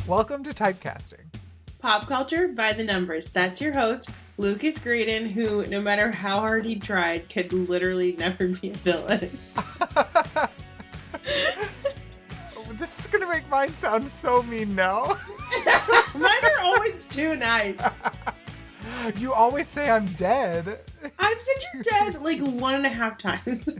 Welcome to Typecasting. Pop culture by the numbers. That's your host, Lucas Graydon, who, no matter how hard he tried, could literally never be a villain. This is going to make mine sound so mean now. Mine are always too nice. You always say I'm dead. I've said you're dead like 1.5 times.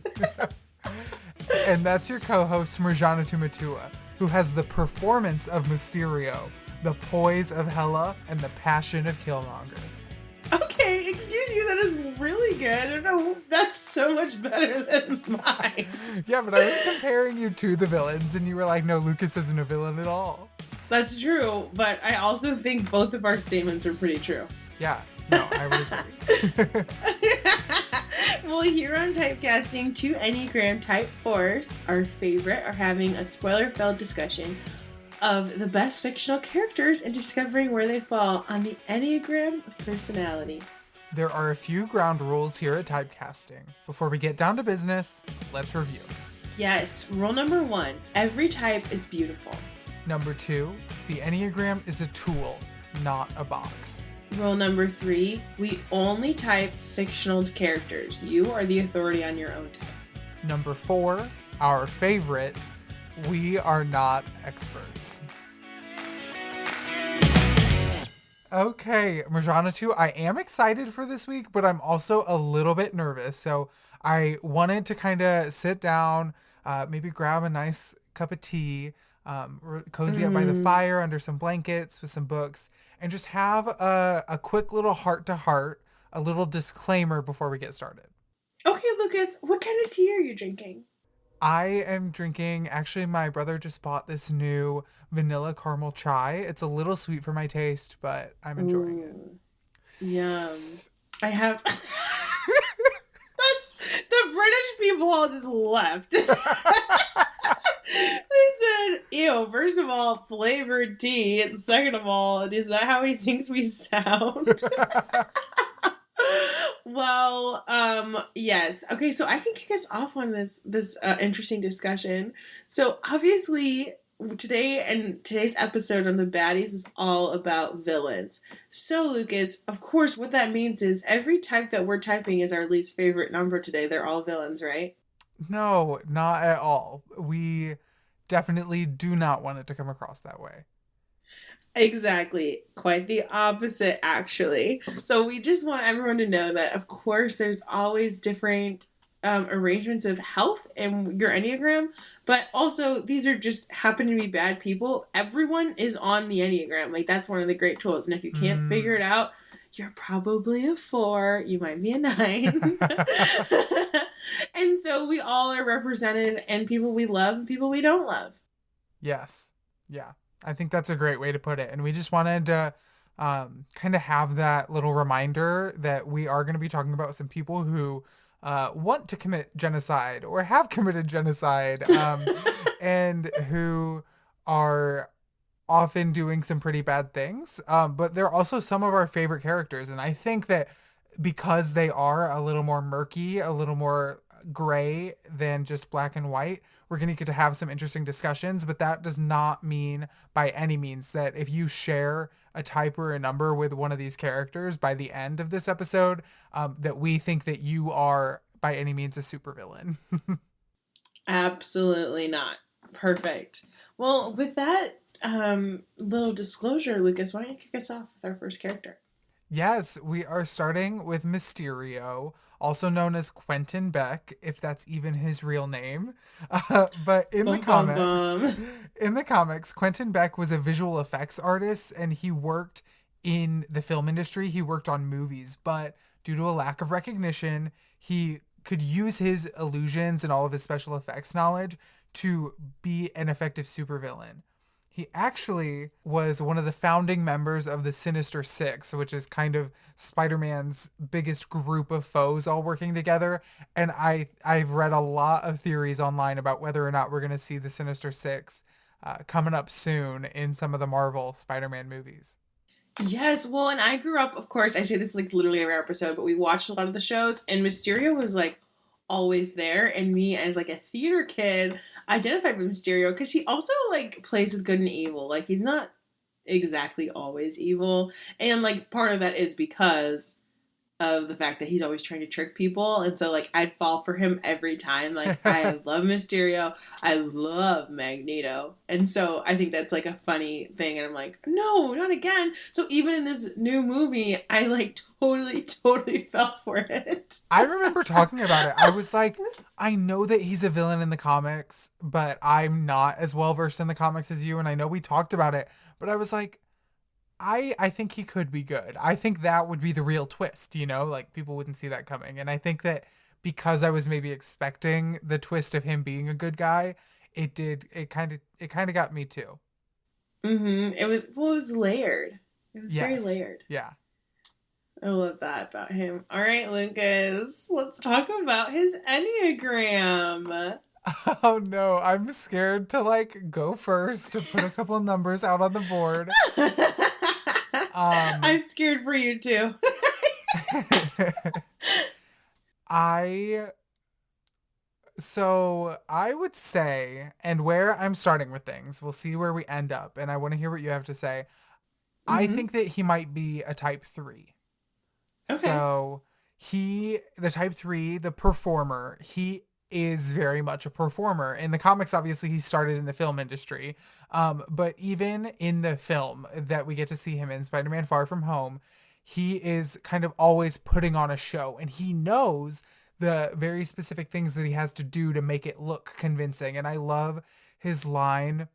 And that's your co-host, Murjanatu, who has the performance of Mysterio, the poise of Hela, and the passion of Killmonger. Okay, excuse you, that is really good. I don't know, that's so much better than mine. Yeah, but I was comparing you to the villains, and you were like, no, Lucas isn't a villain at all. That's true, but I also think both of our statements are pretty true. Yeah, no, I would agree. Well, here on Typecasting, 2 Enneagram Type 4s, our favorite, are having a spoiler-filled discussion of the best fictional characters and discovering where they fall on the Enneagram of personality. There are a few ground rules here at Typecasting. Before we get down to business, let's review. Yes, rule number 1, every type is beautiful. Number 2, the Enneagram is a tool, not a box. Rule number 3, we only type fictional characters. You are the authority on your own type. Number 4, our favorite, we are not experts. Okay, Murjanatu, I am excited for this week, but I'm also a little bit nervous. So I wanted to kind of sit down, maybe grab a nice cup of tea, cozy up by the fire under some blankets with some books, and just have a quick little heart-to-heart, a little disclaimer before we get started. Okay, Lucas, what kind of tea are you drinking? I am drinking, actually my brother just bought this new vanilla caramel chai. It's a little sweet for my taste, but I'm enjoying it. Yum. I have... That's... The British people all just left. They said, ew, first of all, flavored tea, and second of all, is that how he thinks we sound? Well, yes. Okay, so I can kick us off on this interesting discussion. So obviously, today's episode on the Baddies is all about villains. So Lucas, of course, what that means is every type that we're typing is our least favorite number today. They're all villains, right? No, not at all. We definitely do not want it to come across that way. Exactly. Quite the opposite, actually. So we just want everyone to know that, of course, there's always different arrangements of health in your Enneagram, but also these are just happen to be bad people. Everyone is on the Enneagram. Like, that's one of the great tools. And if you can't figure it out, you're probably a 4. You might be a 9. And so we all are represented, and people we love and people we don't love. Yes. Yeah. I think that's a great way to put it. And we just wanted to kind of have that little reminder that we are going to be talking about some people who want to commit genocide or have committed genocide and who are often doing some pretty bad things. But they're also some of our favorite characters. And I think that because they are a little more murky, a little more gray than just black and white, we're going to get to have some interesting discussions, but that does not mean by any means that if you share a type or a number with one of these characters by the end of this episode, that we think that you are by any means a supervillain. Absolutely not. Perfect. Well, with that little disclosure, Lucas, why don't you kick us off with our first character? Yes, we are starting with Mysterio, also known as Quentin Beck, if that's even his real name. But in the comics, Quentin Beck was a visual effects artist, and he worked in the film industry. He worked on movies, but due to a lack of recognition, he could use his illusions and all of his special effects knowledge to be an effective supervillain. He actually was one of the founding members of the Sinister Six, which is kind of Spider-Man's biggest group of foes all working together. And I've read a lot of theories online about whether or not we're going to see the Sinister Six coming up soon in some of the Marvel Spider-Man movies. Yes, well, and I grew up, of course, I say this like literally every episode, but we watched a lot of the shows, and Mysterio was like always there, and me as like a theater kid identified with Mysterio because he also like plays with good and evil. Like, he's not exactly always evil. And like part of that is because of the fact that he's always trying to trick people. And so like I'd fall for him every time. Like I love Mysterio. I love Magneto. And so I think that's like a funny thing. And I'm like, no, not again. So even in this new movie, I like totally fell for it. I remember talking about it. I was like, I know that he's a villain in the comics, but I'm not as well versed in the comics as you. And I know we talked about it, but I was like, I think he could be good. I think that would be the real twist, you know? Like people wouldn't see that coming. And I think that because I was maybe expecting the twist of him being a good guy, it kind of got me too. It was layered. It was very Yes. layered. Yeah. I love that about him. All right, Lucas, let's talk about his Enneagram. Oh no, I'm scared to like go first to put a couple of numbers out on the board. Um I'm scared for you too. I I would say, and where I'm starting with things, we'll see where we end up, and I want to hear what you have to say. I Mm-hmm. think that he might be a type 3. Okay. So the type 3, the performer, he is very much a performer. In the comics, obviously, he started in the film industry. But even in the film that we get to see him in, Spider-Man Far From Home, he is kind of always putting on a show, and he knows the very specific things that he has to do to make it look convincing. And I love his line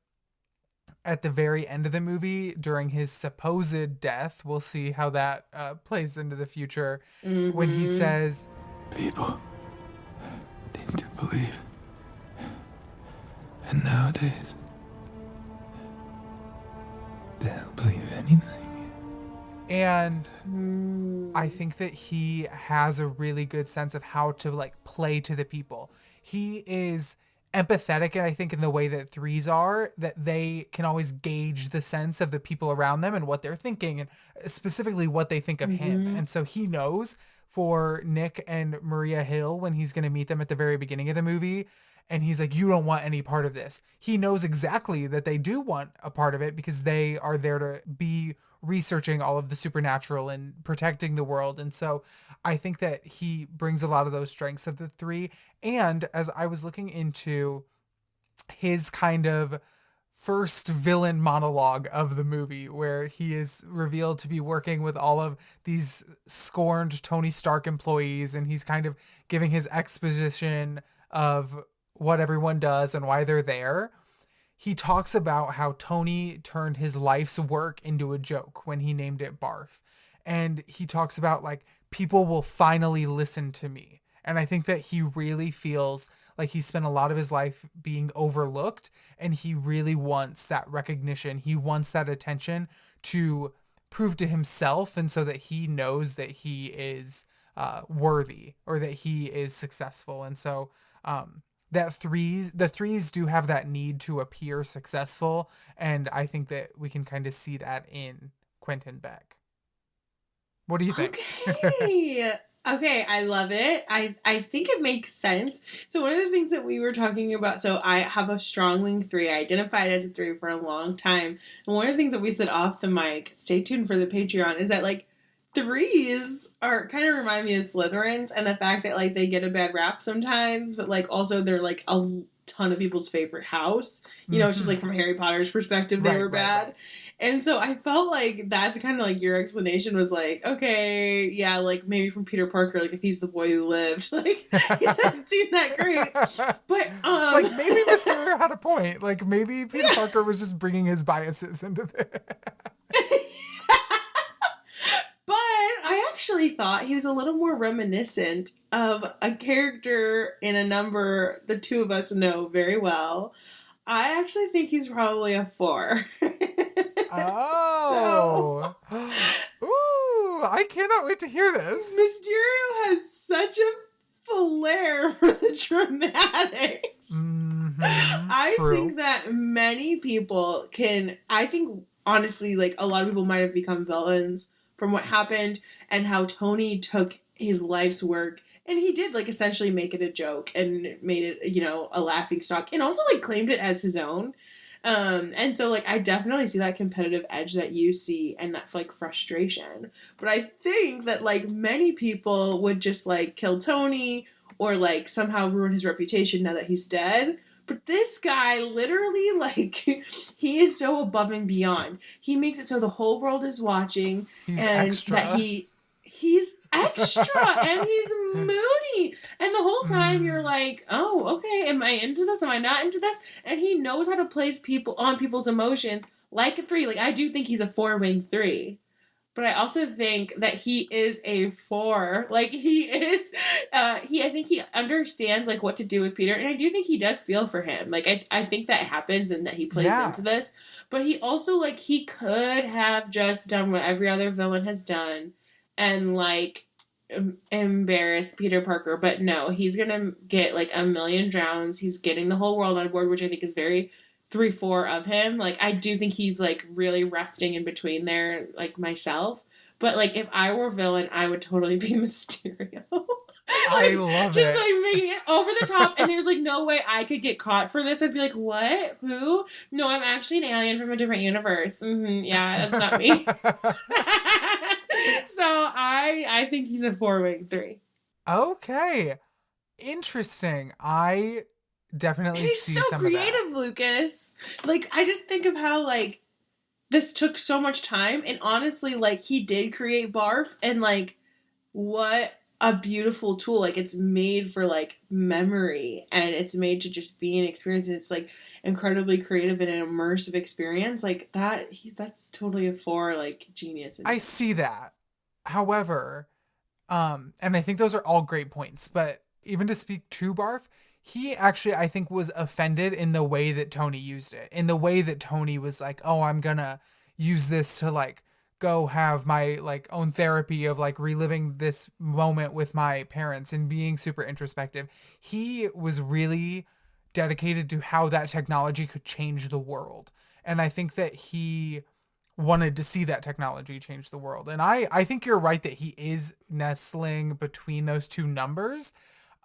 at the very end of the movie during his supposed death. We'll see how that plays into the future. When he Mm-hmm. says, People need to believe. And nowadays, they'll believe anything. and Mm. I think that he has a really good sense of how to like play to the people. He is empathetic, and I think in the way that threes are, that they can always gauge the sense of the people around them and what they're thinking, and specifically what they think of him. Mm-hmm. And so he knows for Nick and Maria Hill when he's going to meet them at the very beginning of the movie. And he's like, you don't want any part of this. He knows exactly that they do want a part of it because they are there to be researching all of the supernatural and protecting the world. And so I think that he brings a lot of those strengths of the three. And as I was looking into his kind of first villain monologue of the movie, where he is revealed to be working with all of these scorned Tony Stark employees, and he's kind of giving his exposition of what everyone does and why they're there. He talks about how Tony turned his life's work into a joke when he named it Barf. And he talks about like people will finally listen to me. And I think that he really feels like he spent a lot of his life being overlooked, and he really wants that recognition. He wants that attention to prove to himself, and so that he knows that he is worthy, or that he is successful. And so the threes do have that need to appear successful, and I think that we can kind of see that in Quentin Beck. What do you think? Okay. Okay, I love it. I think it makes sense. So one of the things that we were talking about, so I have a strong wing three. I identified as a three for a long time. And one of the things that we said off the mic, stay tuned for the Patreon, is that like threes are kind of remind me of Slytherins, and the fact that like they get a bad rap sometimes, but like also they're like a ton of people's favorite house. You know, it's just Mm-hmm. like from Harry Potter's perspective, they were bad. Right. And so I felt like that's kind of like your explanation was like, okay, yeah, like maybe from Peter Parker, like if he's the boy who lived, like he doesn't seem that great. But It's like maybe Mysterio had a point. Like maybe Peter Parker was just bringing his biases into this. But I actually thought he was a little more reminiscent of a character in a number the two of us know very well. I actually think he's probably a 4. So Oh. Ooh, I cannot wait to hear this. Mysterio has such a flair for the dramatics. Mm-hmm. I True. think that many people can. I think honestly, like a lot of people might have become villains from what happened and how Tony took his life's work and he did like essentially make it a joke and made it, you know, a laughing stock and also like claimed it as his own. And so like I definitely see that competitive edge that you see and that like frustration. But I think that like many people would just like kill Tony or like somehow ruin his reputation now that he's dead. But this guy literally like he is so above and beyond. He makes it so the whole world is watching He's and extra. that he's extra and he's moody. And the whole time you're like, oh, okay, am I into this? Am I not into this? And he knows how to place people on people's emotions like a 3. Like I do think he's a 4-wing 3. But I also think that he is a 4. Like he is I think he understands like what to do with Peter, and I do think he does feel for him. Like I think that happens and that he plays into this. But he also like he could have just done what every other villain has done and like embarrass Peter Parker, but no, he's gonna get like a million drowns. He's getting the whole world on board, which I think is very 3-4 of him. Like I do think he's like really resting in between there, like myself. But like if I were a villain, I would totally be Mysterio. I love just it. like making it over the top, and there's like no way I could get caught for this. I'd be like, what? Who? No, I'm actually an alien from a different universe. Yeah, that's not me. So I think he's a 4-wing 3. Okay. Interesting. I definitely and he's see so some creative, of that. Lucas. Like I just think of how like this took so much time, and honestly, like he did create Barf, and like what a beautiful tool. Like it's made for like memory, and it's made to just be an experience, and it's like incredibly creative and an immersive experience. Like that's totally a 4 like genius. I see that. However, and I think those are all great points, but even to speak to Barf, he actually, I think, was offended in the way that Tony used it. In the way that Tony was like, oh, I'm gonna use this to like go have my like own therapy of like reliving this moment with my parents and being super introspective. He was really dedicated to how that technology could change the world. And I think that he wanted to see that technology change the world. And I think you're right that he is nestling between those two numbers.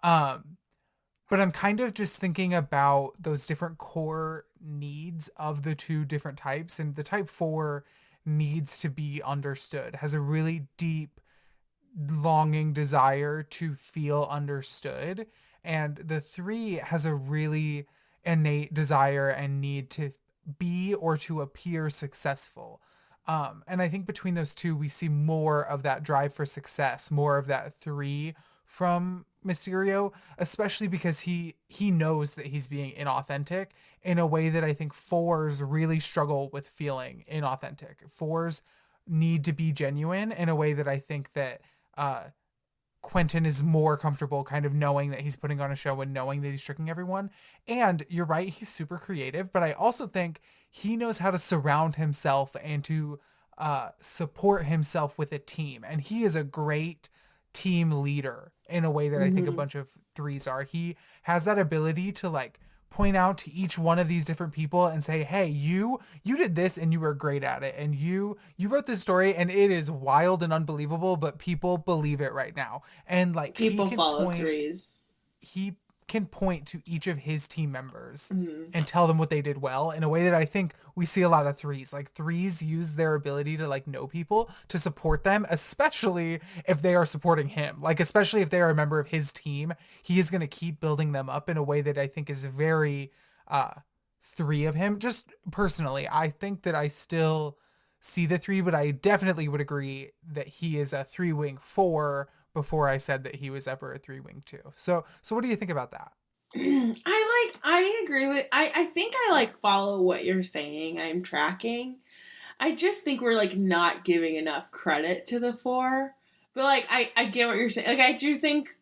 But I'm kind of just thinking about those different core needs of the two different types. And the type 4 needs to be understood, has a really deep longing desire to feel understood. And the 3 has a really innate desire and need to be or to appear successful. And I think between those two, we see more of that drive for success, more of that 3 from Mysterio, especially because he knows that he's being inauthentic in a way that I think 4s really struggle with feeling inauthentic. 4s need to be genuine in a way that I think that Quentin is more comfortable kind of knowing that he's putting on a show and knowing that he's tricking everyone. And you're right, he's super creative, but I also think he knows how to surround himself and to support himself with a team. And he is a great team leader in a way that I think a bunch of 3s are. He has that ability to like point out to each one of these different people and say, hey, you did this and you were great at it, and you wrote this story and it is wild and unbelievable, but people believe it right now. And like people follow 3s. He can point to each of his team members and tell them what they did well in a way that I think we see a lot of 3s. Like 3s use their ability to like know people to support them, especially if they are supporting him. Like especially if they are a member of his team, he is going to keep building them up in a way that I think is very 3 of him. Just personally, I think that I still see the 3, but I definitely would agree that he is a 3-wing 4 before I said that he was ever a 3-wing 2. So what do you think about that? I agree with I think I like follow what you're saying. I'm tracking. I just think we're like not giving enough credit to the 4. But like I get what you're saying. Like I do think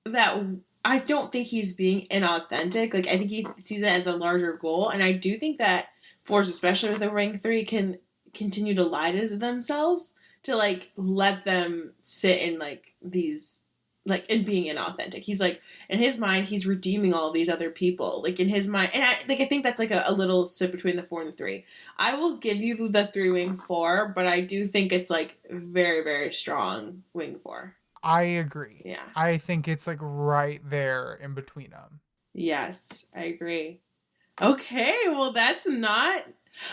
that I don't think he's being inauthentic. Like I think he sees it as a larger goal, and I do think that 4s, especially with the rank 3, can continue to lie to themselves to like let them sit in like these like in being inauthentic. He's like in his mind he's redeeming all these other people, like in his mind. And I think that's like a little sit between the 4 and the 3. I will give you the 3-wing 4, but I do think it's like very, very strong wing 4. I agree. Yeah, I think it's like right there in between them. yes, I agree. Okay, well, that's not.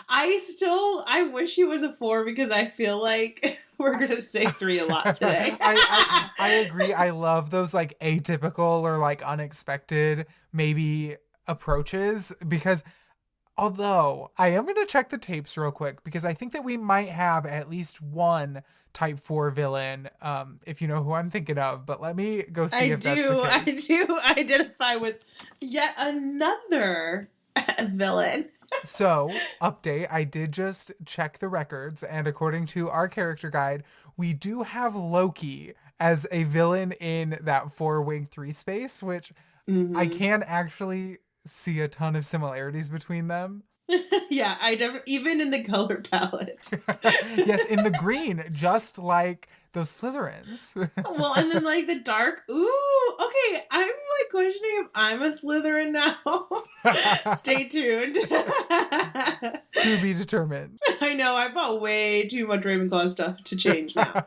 I wish he was a 4 because I feel like we're going to say 3 a lot today. I agree. I love those like atypical or like unexpected maybe approaches because although I am going to check the tapes real quick because I think that we might have at least one type 4 villain, if you know who I'm thinking of, but let me go see if that's the case. I do identify with yet another villain. So, update, I did just check the records, and according to our character guide, we do have Loki as a villain in that 4-wing 3 space, which I can actually see a ton of similarities between them. Yeah, even in the color palette. Yes, in the green, just like those Slytherins. Well, and then like the dark. Ooh, okay. I'm like questioning if I'm a Slytherin now. Stay tuned. To be determined. I know, I bought way too much Ravenclaw stuff to change now.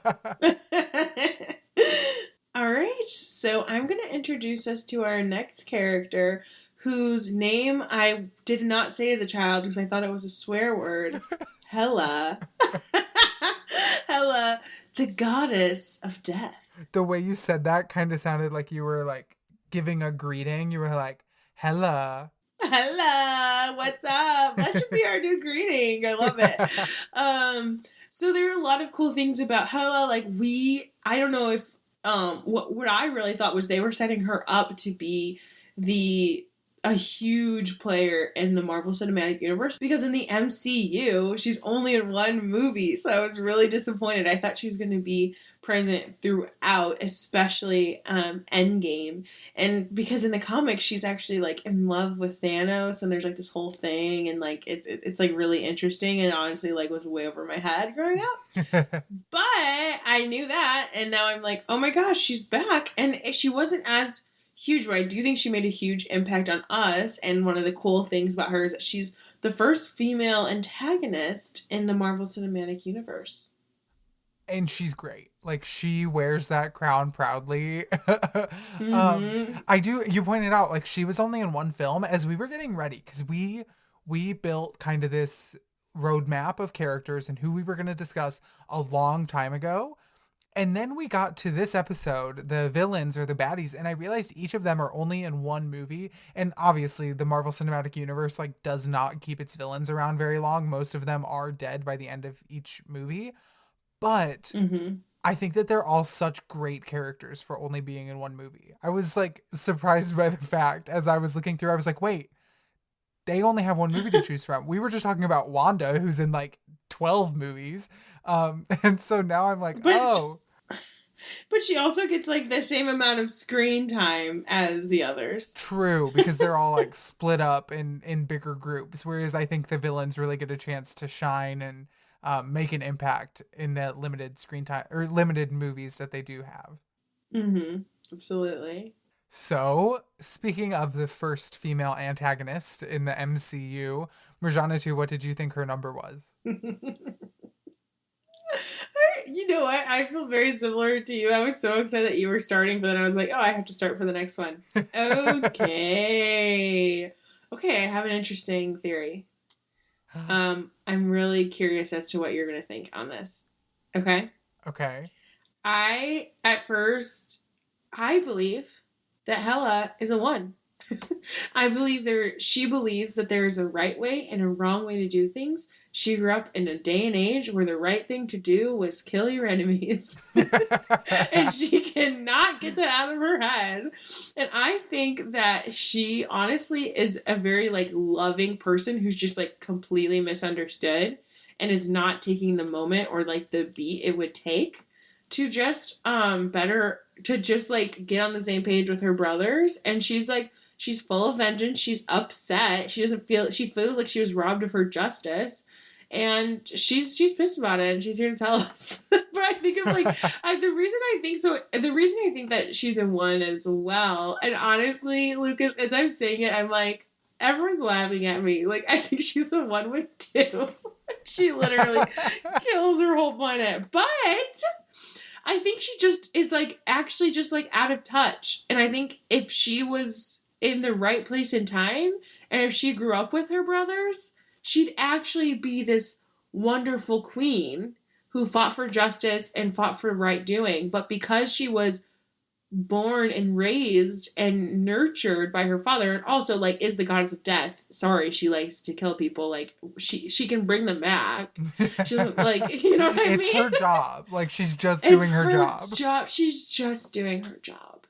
All right, so I'm going to introduce us to our next character, whose name I did not say as a child because I thought it was a swear word. Hela. Hela, the goddess of death. The way you said that kind of sounded like you were like giving a greeting. You were like, Hela. Hela, what's up? That should be our new greeting. I love it. So there are a lot of cool things about Hela. Like I don't know if what I really thought was they were setting her up to be a huge player in the Marvel Cinematic Universe because in the MCU she's only in one movie, so I was really disappointed. I thought she was going to be present throughout, especially Endgame, and because in the comics she's actually like in love with Thanos, and there's like this whole thing, and like it's like really interesting, and honestly like was way over my head growing up. But I knew that, and now I'm like, oh my gosh, she's back, and she wasn't as huge, but I do think she made a huge impact on us, and one of the cool things about her is that she's the first female antagonist in the Marvel Cinematic Universe. And she's great. Like, she wears that crown proudly. You pointed out, like, she was only in one film as we were getting ready, because we built kind of this roadmap of characters and who we were going to discuss a long time ago. And then we got to this episode, the villains or the baddies, and I realized each of them are only in one movie. And obviously the Marvel Cinematic Universe like does not keep its villains around very long. Most of them are dead by the end of each movie. But I think that they're all such great characters for only being in one movie. I was like surprised by the fact as I was looking through, I was like, wait, they only have one movie to choose from. We were just talking about Wanda, who's in like 12 movies. And so now I'm like, But she also gets like the same amount of screen time as the others. True, because they're all like split up in bigger groups, whereas I think the villains really get a chance to shine and make an impact in the limited screen time or limited movies that they do have. Absolutely. So, speaking of the first female antagonist in the MCU, Murjanatu, what did you think her number was? You know what? I feel very similar to you. I was so excited that you were starting, but then I was like, oh, I have to start for the next one. Okay. Okay, I have an interesting theory. I'm really curious as to what you're going to think on this. Okay? Okay. I believe that Hela is a 1. I believe she believes that there is a right way and a wrong way to do things. She grew up in a day and age where the right thing to do was kill your enemies. And she cannot get that out of her head. And I think that she honestly is a very like loving person who's just like completely misunderstood and is not taking the moment or like the beat it would take to just to just like get on the same page with her brothers. And she's full of vengeance. She's upset. She feels like she was robbed of her justice. And she's pissed about it, and she's here to tell us. But I think of like the reason I think that she's a 1 as well. And honestly, Lucas, as I'm saying it, I'm like, everyone's laughing at me. Like, I think she's a 1 with 2. She literally kills her whole planet. But I think she just is like actually just like out of touch. And I think if she in the right place and time. And if she grew up with her brothers, she'd actually be this wonderful queen who fought for justice and fought for right doing. But because she was born and raised and nurtured by her father, and also like is the goddess of death. Sorry, she likes to kill people. Like she can bring them back. She's like, you know what I mean? It's her job. Like she's just doing her job. She's just doing her job.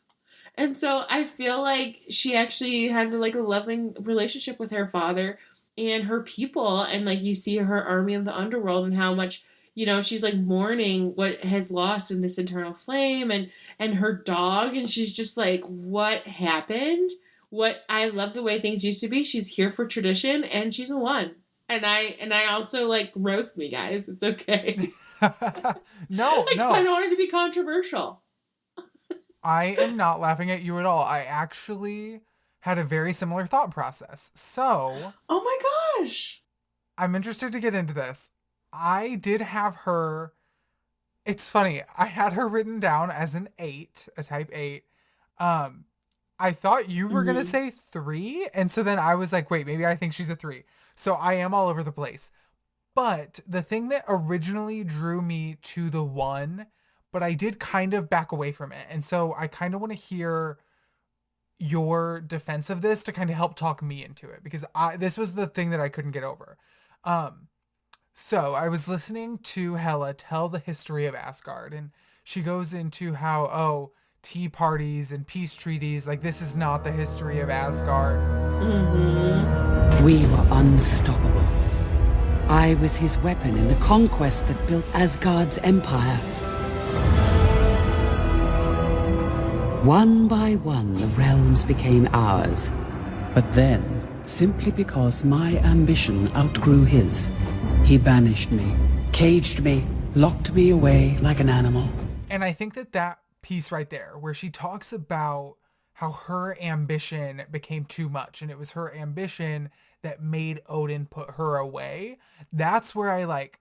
And so I feel like she actually had like a loving relationship with her father and her people, and like you see her army of the underworld and how much, you know, she's like mourning what has lost in this eternal flame, and her dog, and she's just like, what happened? What I love the way things used to be. She's here for tradition, and she's a one. And I also like roast me, guys. It's okay. No. I kind of wanted to be controversial. I am not laughing at you at all. I actually had a very similar thought process. So, oh my gosh, I'm interested to get into this. I did have her. It's funny. I had her written down as an 8, a type 8. I thought you were going to say 3. And so then I was like, wait, maybe I think she's a 3. So I am all over the place. But the thing that originally drew me to the 1, but I did kind of back away from it. And so I kind of want to hear your defense of this to kind of help talk me into it, because this was the thing that I couldn't get over. So I was listening to Hela tell the history of Asgard, and she goes into how, tea parties and peace treaties, like this is not the history of Asgard. We were unstoppable. I was his weapon in the conquest that built Asgard's empire. One by one, the realms became ours. But then, simply because my ambition outgrew his, he banished me, caged me, locked me away like an animal. And I think that piece right there, where she talks about how her ambition became too much, and it was her ambition that made Odin put her away, that's where I like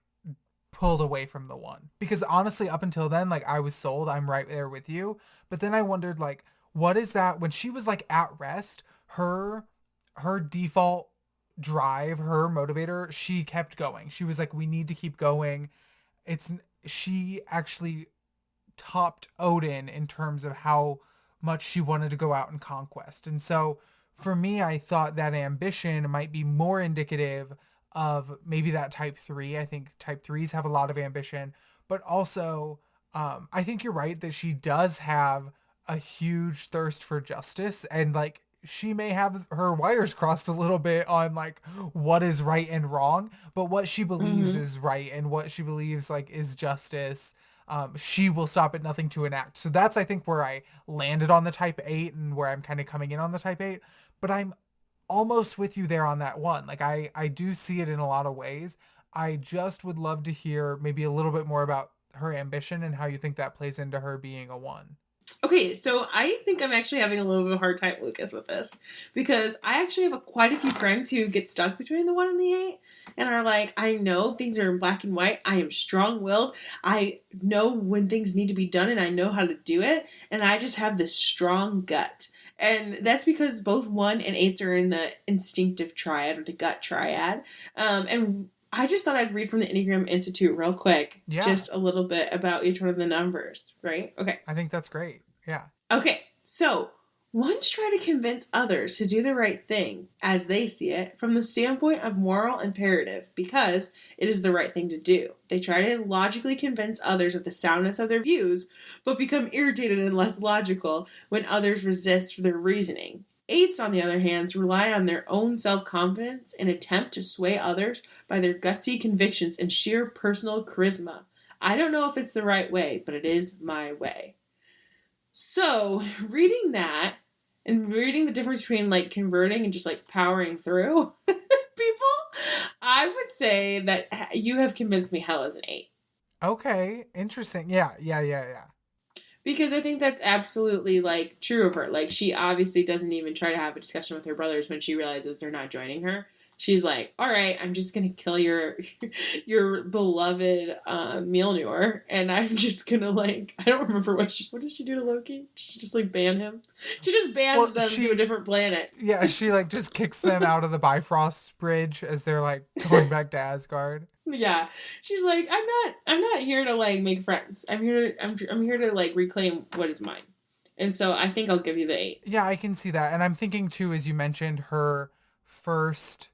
pulled away from the 1. Because honestly, up until then, like I was sold, I'm right there with you. But then I wondered, like, what is that? When she was like at rest, her default drive, her motivator, she kept going. She was like, we need to keep going. She actually topped Odin in terms of how much she wanted to go out and conquest. And so for me, I thought that ambition might be more indicative of maybe that type 3. I think type 3s have a lot of ambition, but also I think you're right that she does have a huge thirst for justice, and like she may have her wires crossed a little bit on like what is right and wrong, but what she believes is right and what she believes like is justice, she will stop at nothing to enact. So that's, I think, where I landed on the type 8 and where I'm kind of coming in on the type 8, but I'm almost with you there on that 1. Like I do see it in a lot of ways. I just would love to hear maybe a little bit more about her ambition and how you think that plays into her being a 1. Okay, so I think I'm actually having a little bit of a hard time, Lucas, with this, because I actually have quite a few friends who get stuck between the 1 and the 8 and are like, I know things are in black and white. I am strong-willed. I know when things need to be done and I know how to do it. And I just have this strong gut. And that's because both 1 and 8s are in the instinctive triad or the gut triad. And I just thought I'd read from the Enneagram Institute real quick. Yeah. Just a little bit about each one of the numbers, right? Okay. I think that's great. Yeah. Okay. So, 1s try to convince others to do the right thing, as they see it, from the standpoint of moral imperative, because it is the right thing to do. They try to logically convince others of the soundness of their views, but become irritated and less logical when others resist their reasoning. 8s, on the other hand, rely on their own self-confidence and attempt to sway others by their gutsy convictions and sheer personal charisma. I don't know if it's the right way, but it is my way. So, reading that, and reading the difference between, like, converting and just, like, powering through people, I would say that you have convinced me hell is an 8. Okay, interesting. Yeah. Because I think that's absolutely, like, true of her. Like, she obviously doesn't even try to have a discussion with her brothers when she realizes they're not joining her. she's like, all right, I'm just gonna kill your beloved Mjolnir, and I'm just gonna like, I don't remember what does she do to Loki? She just like ban him. She just bans them to a different planet. Yeah, she like just kicks them out of the Bifrost Bridge as they're like going back to Asgard. Yeah, she's like, I'm not here to like make friends. I'm here to like reclaim what is mine. And so I think I'll give you the 8. Yeah, I can see that. And I'm thinking too, as you mentioned, her first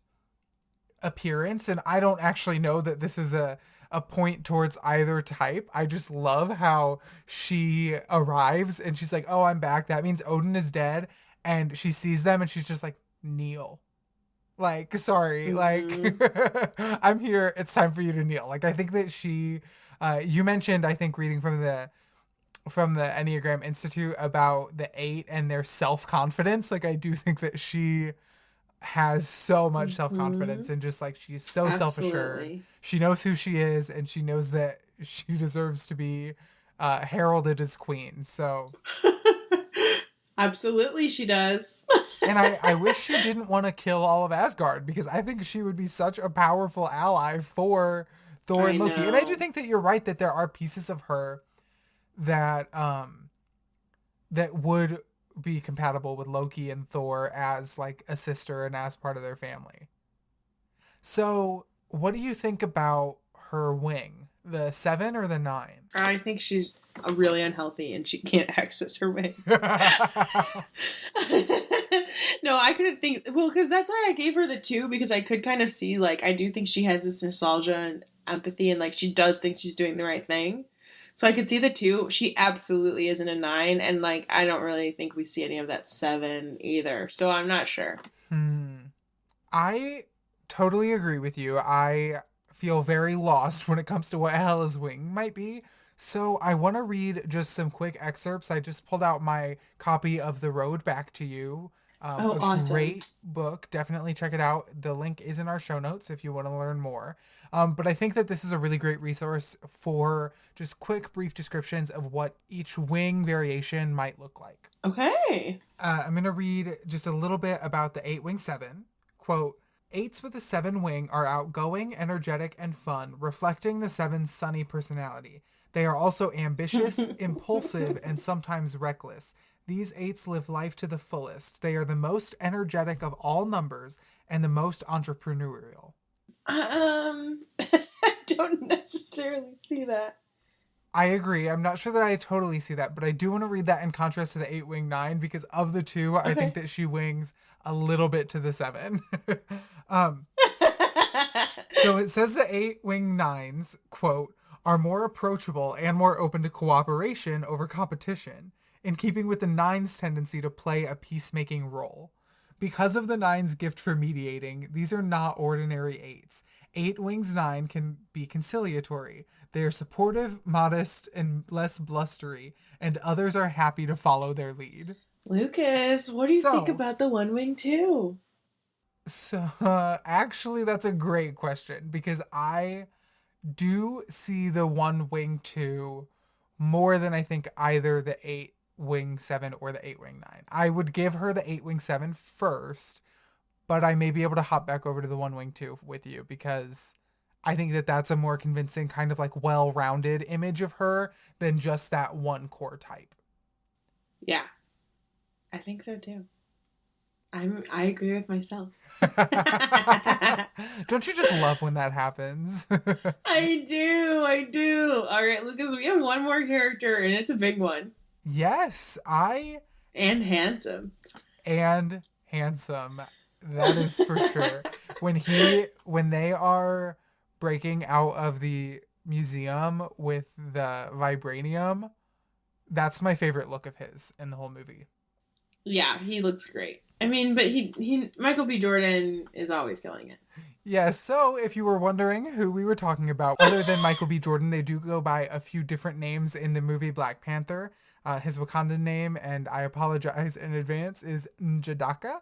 appearance, and I don't actually know that this is a point towards either type. I just love how she arrives and she's like, oh, I'm back. That means Odin is dead. And she sees them and she's just like, kneel. Like, sorry, like, I'm here. It's time for you to kneel. Like, I think that she, you mentioned, I think, reading from the Enneagram Institute about the 8 and their self-confidence. Like, I do think that she has so much self-confidence and just like, she's so self-assured. She knows who she is and she knows that she deserves to be heralded as queen. So absolutely she does. And I wish she didn't want to kill all of Asgard, because I think she would be such a powerful ally for Thor and Loki. And I do think that you're right that there are pieces of her that that would be compatible with Loki and Thor as like a sister and as part of their family. So what do you think about her wing? The 7 or the 9? I think she's really unhealthy and she can't access her wing. No, I couldn't think. Well, because that's why I gave her the 2, because I could kind of see, like, I do think she has this nostalgia and empathy, and like she does think she's doing the right thing. So I could see the 2. She absolutely isn't a 9, and like I don't really think we see any of that 7 either. So I'm not sure. I totally agree with you. I feel very lost when it comes to what Hela's wing might be. So I want to read just some quick excerpts. I just pulled out my copy of The Road Back to You. Awesome. Great book. Definitely check it out. The link is in our show notes if you want to learn more. But I think that this is a really great resource for just quick, brief descriptions of what each wing variation might look like. Okay. I'm going to read just a little bit about the 8 wing 7. Quote, 8s with a 7 wing are outgoing, energetic, and fun, reflecting the 7's sunny personality. They are also ambitious, impulsive, and sometimes reckless. These 8s live life to the fullest. They are the most energetic of all numbers and the most entrepreneurial. I don't necessarily see that. I agree. I'm not sure that I totally see that, but I do want to read that in contrast to the 8 wing 9, because of the 2, I think that she wings a little bit to the 7. So it says the 8 wing 9s, quote, are more approachable and more open to cooperation over competition, in keeping with the 9's tendency to play a peacemaking role. Because of the 9's gift for mediating, these are not ordinary 8s. 8 wings 9 can be conciliatory. They are supportive, modest, and less blustery, and others are happy to follow their lead. Lucas, what do you think about the 1 wing 2? So, actually, that's a great question, because I do see the 1 wing 2 more than I think either the 8 wing 7 or the 8 wing 9. I would give her the 8 wing 7 first, but I may be able to hop back over to the 1 wing 2 with you, because I think that that's a more convincing kind of like well-rounded image of her than just that one core type. Yeah, I think so too. I agree with myself. Don't you just love when that happens? I do. All right, Lucas, we have one more character, and it's a big one. Yes, And handsome. And handsome. That is for sure. When they are breaking out of the museum with the vibranium, that's my favorite look of his in the whole movie. Yeah, he looks great. I mean, but he Michael B. Jordan is always killing it. Yeah, so if you were wondering who we were talking about, other than Michael B. Jordan, they do go by a few different names in the movie Black Panther. His Wakandan name, and I apologize in advance, is Njadaka.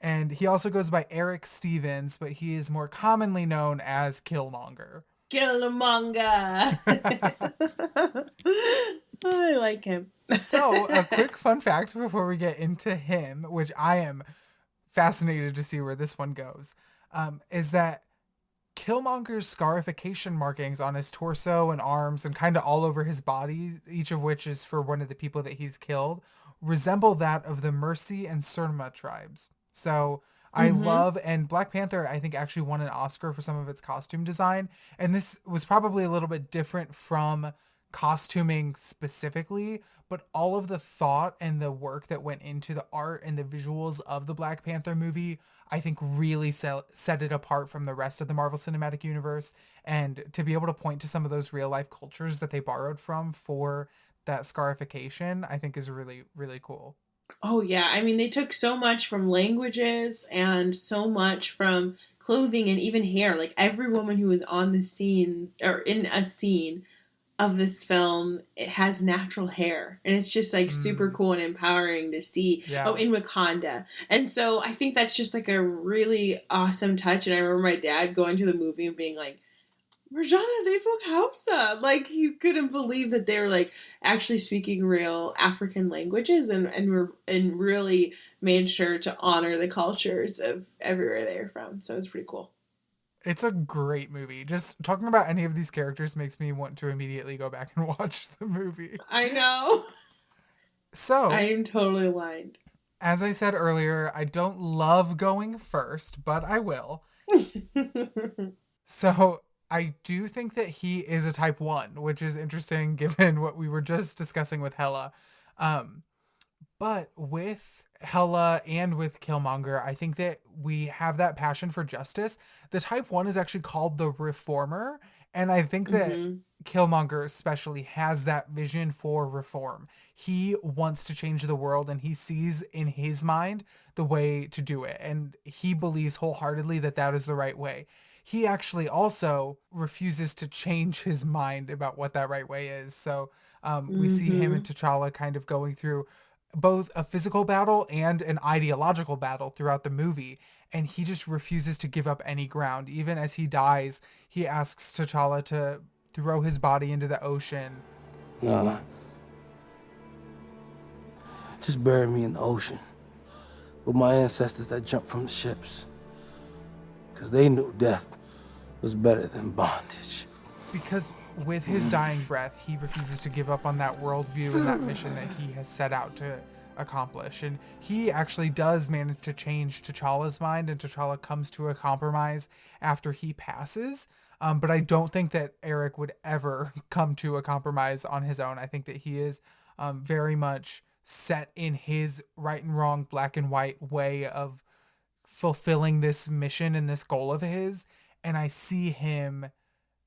And he also goes by Erik Stevens, but he is more commonly known as Killmonger. Killmonger! I like him. So, a quick fun fact before we get into him, which I am fascinated to see where this one goes. is that Killmonger's scarification markings on his torso and arms and kind of all over his body, each of which is for one of the people that he's killed, resemble that of the Mercy and Surma tribes. So I Mm-hmm. love, and Black Panther, I think, actually won an Oscar for some of its costume design. And this was probably a little bit different from costuming specifically, but all of the thought and the work that went into the art and the visuals of the Black Panther movie, I think really set it apart from the rest of the Marvel Cinematic Universe. And to be able to point to some of those real life cultures that they borrowed from for that scarification, I think is really, really cool. Oh yeah, I mean they took so much from languages and so much from clothing and even hair. Like every woman who was on the scene or in a scene of this film, it has natural hair, and it's just like super Mm, cool and empowering to see. Oh, yeah. in Wakanda, and so I think that's just like a really awesome touch. And I remember my dad going to the movie and being like, Murjana, they spoke Hausa. Like he couldn't believe that they were like actually speaking real African languages, and really made sure to honor the cultures of everywhere they were from. So it's pretty cool. It's a great movie. Just talking about any of these characters makes me want to immediately go back and watch the movie. I know. I So, am totally aligned. as I said earlier, I don't love going first, but I will. So, I do think that he is a type 1, which is interesting given what we were just discussing with Hela. Um, But with Hela and with Killmonger, I think that we have that passion for justice. The Type 1 is actually called the Reformer. And I think that hmm Killmonger especially has that vision for reform. He wants to change the world and he sees in his mind the way to do it. And he believes wholeheartedly that that is the right way. He actually also refuses to change his mind about what that right way is. So we see him and hmm T'Challa kind of going through both a physical battle and an ideological battle throughout the movie. And he just refuses to give up any ground. Even as he dies, he asks T'Challa to throw his body into the ocean. Nah, just bury me in the ocean with my ancestors that jumped from the ships. Because they knew death was better than bondage. Because with his dying breath, he refuses to give up on that worldview and that mission that he has set out to accomplish. And he actually does manage to change T'Challa's mind, and T'Challa comes to a compromise after he passes. But I don't think that Eric would ever come to a compromise on his own. I think that he is very much set in his right and wrong, black and white way of fulfilling this mission and this goal of his. And I see him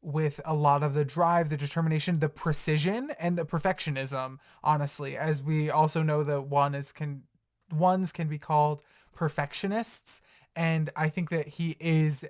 with a lot of the drive, the determination, the precision, and the perfectionism, honestly. As we also know that ones can be called perfectionists. And I think that he is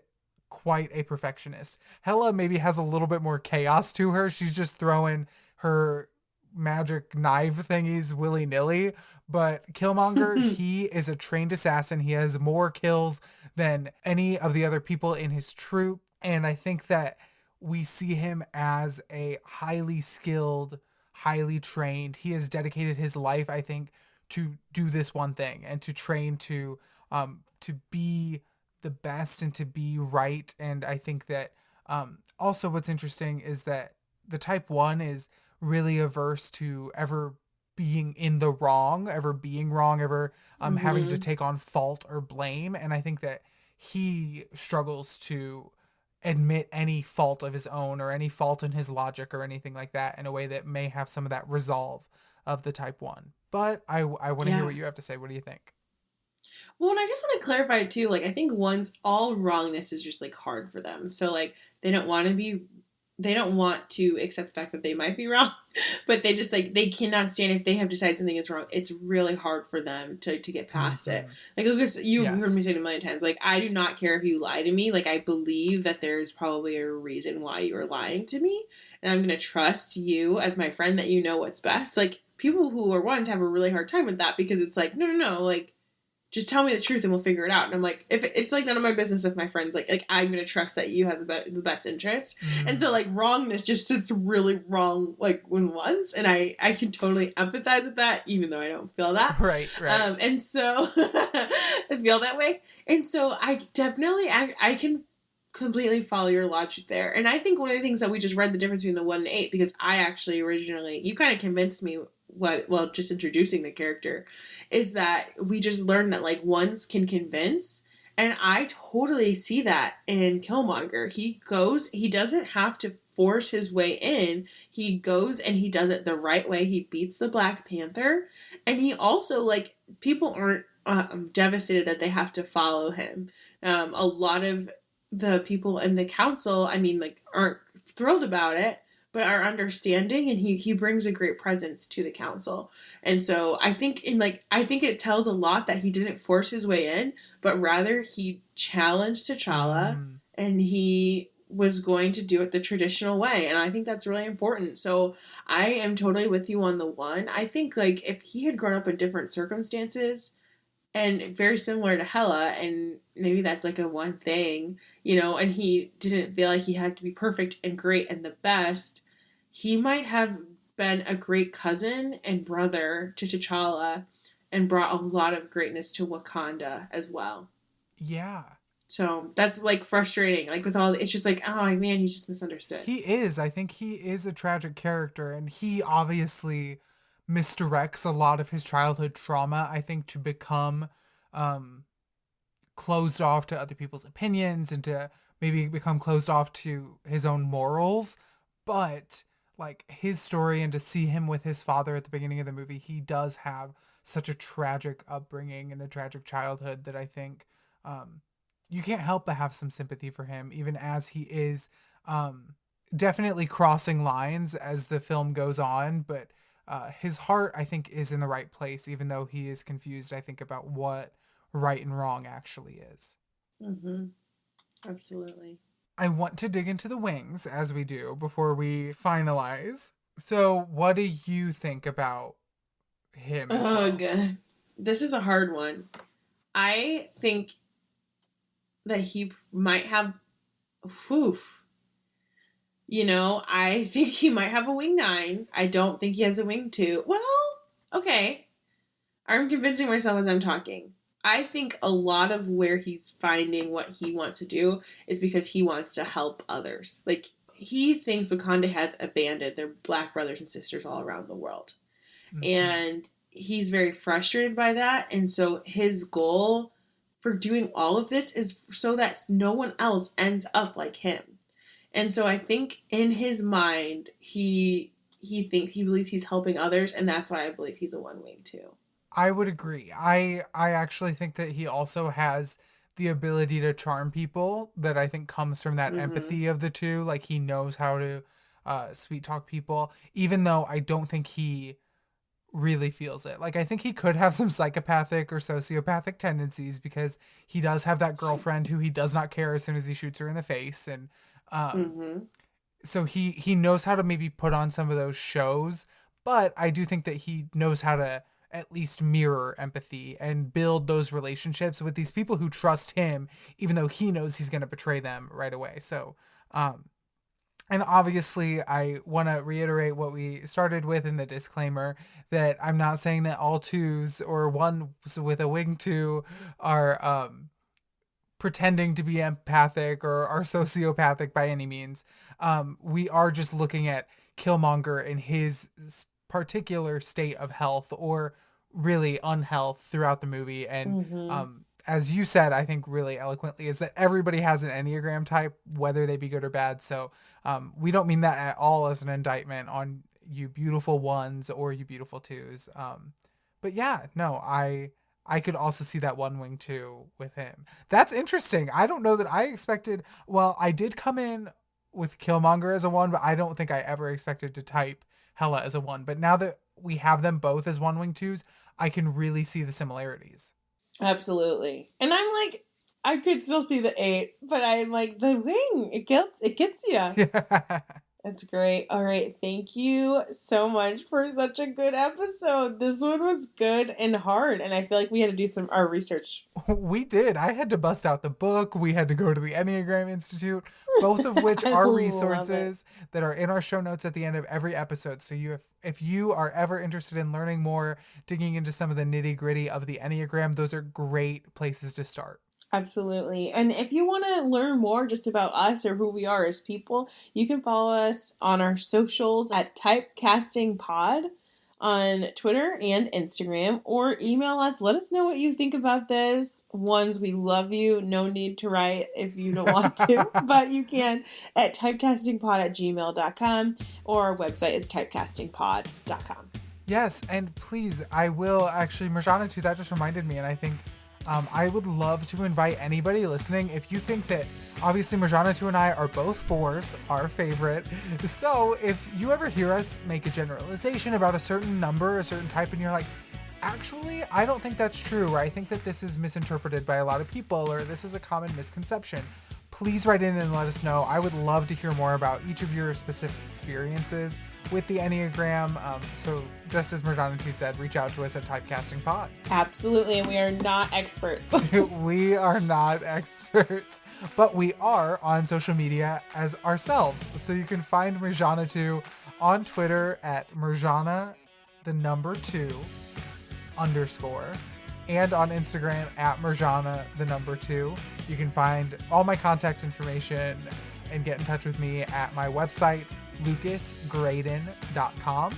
quite a perfectionist. Hela maybe has a little bit more chaos to her. She's just throwing her magic knife thingies willy-nilly. But Killmonger, he is a trained assassin. He has more kills than any of the other people in his troop. And I think that we see him as a highly skilled, highly trained. He has dedicated his life, I think, to do this one thing and to train to be the best and to be right. And I think that also what's interesting is that the Type 1 is really averse to ever being in the wrong, ever being wrong, ever having to hmm take on fault or blame. And I think that he struggles to admit any fault of his own or any fault in his logic or anything like that in a way that may have some of that resolve of the Type 1. But I want to hear Yeah. what you have to say. What do you think? Well, and I just want to clarify too. Like, I think one's all wrongness is just like hard for them. So like they don't want to be, they don't want to accept the fact that they might be wrong, but they just like they cannot stand if they have decided something is wrong. It's really hard for them to get past it. Mm-hmm. Like Lucas, you've heard me Yes. say it a million times. Like I do not care if you lie to me. Like I believe that there's probably a reason why you are lying to me, and I'm gonna trust you as my friend that you know what's best. Like people who are ones have a really hard time with that because it's like no, like just tell me the truth and we'll figure it out. And I'm like, if it's like none of my business if my friends like I'm gonna trust that you have the best interest. And so like wrongness just sits really wrong like when once, and I can totally empathize with that even though I don't feel that. Right. And so I feel that way. And so I definitely I can completely follow your logic there. And I think one of the things that we just read the difference between the 1 and 8, because I actually originally, you kind of convinced me just introducing the character, is that we just learned that like ones can convince. And I totally see that in Killmonger. He doesn't have to force his way in. He goes and he does it the right way. He beats the Black Panther. And he also, like, people aren't devastated that they have to follow him. A lot of the people in the council, I mean, like, aren't thrilled about it, but are understanding, and he brings a great presence to the council. And so I think it tells a lot that he didn't force his way in, but rather he challenged T'Challa, and he was going to do it the traditional way. And I think that's really important. So I am totally with you on the 1. I think like if he had grown up in different circumstances, and very similar to Hela, and maybe that's like a 1 thing, you know, and he didn't feel like he had to be perfect and great and the best, he might have been a great cousin and brother to T'Challa and brought a lot of greatness to Wakanda as well. Yeah. So that's like frustrating. Like with all, it's just like, oh man, he's just misunderstood. He is. I think he is a tragic character, and he obviously misdirects a lot of his childhood trauma, I think, to become closed off to other people's opinions and to maybe become closed off to his own morals. But like his story, and to see him with his father at the beginning of the movie, he does have such a tragic upbringing and a tragic childhood that I think you can't help but have some sympathy for him, even as he is definitely crossing lines as the film goes on. But his heart, I think, is in the right place, even though he is confused, I think, about what right and wrong actually is. Mm-hmm. Absolutely. I want to dig into the wings, as we do, before we finalize. So what do you think about him as well? Good. This is a hard one. I think that he might have... You know, I think he might have a wing 9. I don't think he has a wing 2. Well, okay. I'm convincing myself as I'm talking. I think a lot of where he's finding what he wants to do is because he wants to help others. Like, he thinks Wakanda has abandoned their Black brothers and sisters all around the world. Mm-hmm. And he's very frustrated by that. And so his goal for doing all of this is so that no one else ends up like him. And so I think in his mind, he believes he's helping others, and that's why I believe he's a 1 wing too. I would agree. I actually think that he also has the ability to charm people that I think comes from that empathy of the two. Like, he knows how to sweet talk people, even though I don't think he really feels it. Like, I think he could have some psychopathic or sociopathic tendencies, because he does have that girlfriend who he does not care as soon as he shoots her in the face. And so he knows how to maybe put on some of those shows, but I do think that he knows how to at least mirror empathy and build those relationships with these people who trust him, even though he knows he's going to betray them right away. So, and obviously I want to reiterate what we started with in the disclaimer, that I'm not saying that all 2s or 1s with a wing 2 are, pretending to be empathic or are sociopathic by any means. We are just looking at Killmonger in his particular state of health, or really unhealth, throughout the movie. And as you said, I think really eloquently, is that everybody has an Enneagram type, whether they be good or bad. So we don't mean that at all as an indictment on you beautiful 1s or you beautiful 2s. But yeah, no, I could also see that 1 wing 2 with him. That's interesting. I don't know that I expected... Well, I did come in with Killmonger as a 1, but I don't think I ever expected to type Hela as a 1. But now that we have them both as 1 wing 2s, I can really see the similarities. Absolutely. And I'm like, I could still see the 8, but I'm like, the wing, it gets you. Yeah. That's great. All right. Thank you so much for such a good episode. This one was good and hard, and I feel like we had to do our research. We did. I had to bust out the book. We had to go to the Enneagram Institute, both of which are resources that are in our show notes at the end of every episode. So if you are ever interested in learning more, digging into some of the nitty-gritty of the Enneagram, those are great places to start. Absolutely. And if you want to learn more just about us or who we are as people, you can follow us on our socials at Typecasting Pod on Twitter and Instagram, or email us. Let us know what you think about this. Ones, we love you. No need to write if you don't want to, but you can at typecastingpod@gmail.com, or our website is typecastingpod.com. Yes, and please, I will actually, Murjanatu, that just reminded me, and I think I would love to invite anybody listening. If you think that, obviously Murjanatu and I are both 4s, our favorite. So if you ever hear us make a generalization about a certain number, a certain type, and you're like, actually, I don't think that's true, or I think that this is misinterpreted by a lot of people, or this is a common misconception, please write in and let us know. I would love to hear more about each of your specific experiences with the Enneagram. So just as Murjanatu said, reach out to us at Typecasting Pod. Absolutely, and we are not experts. We are not experts, but we are on social media as ourselves. So you can find Murjanatu on Twitter at Murjana, the number 2, _ and on Instagram at Murjana, the number 2. You can find all my contact information and get in touch with me at my website, lucasgraydon.com.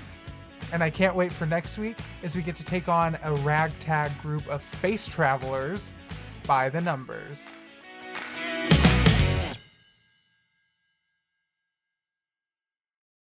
And I can't wait for next week as we get to take on a ragtag group of space travelers by the numbers.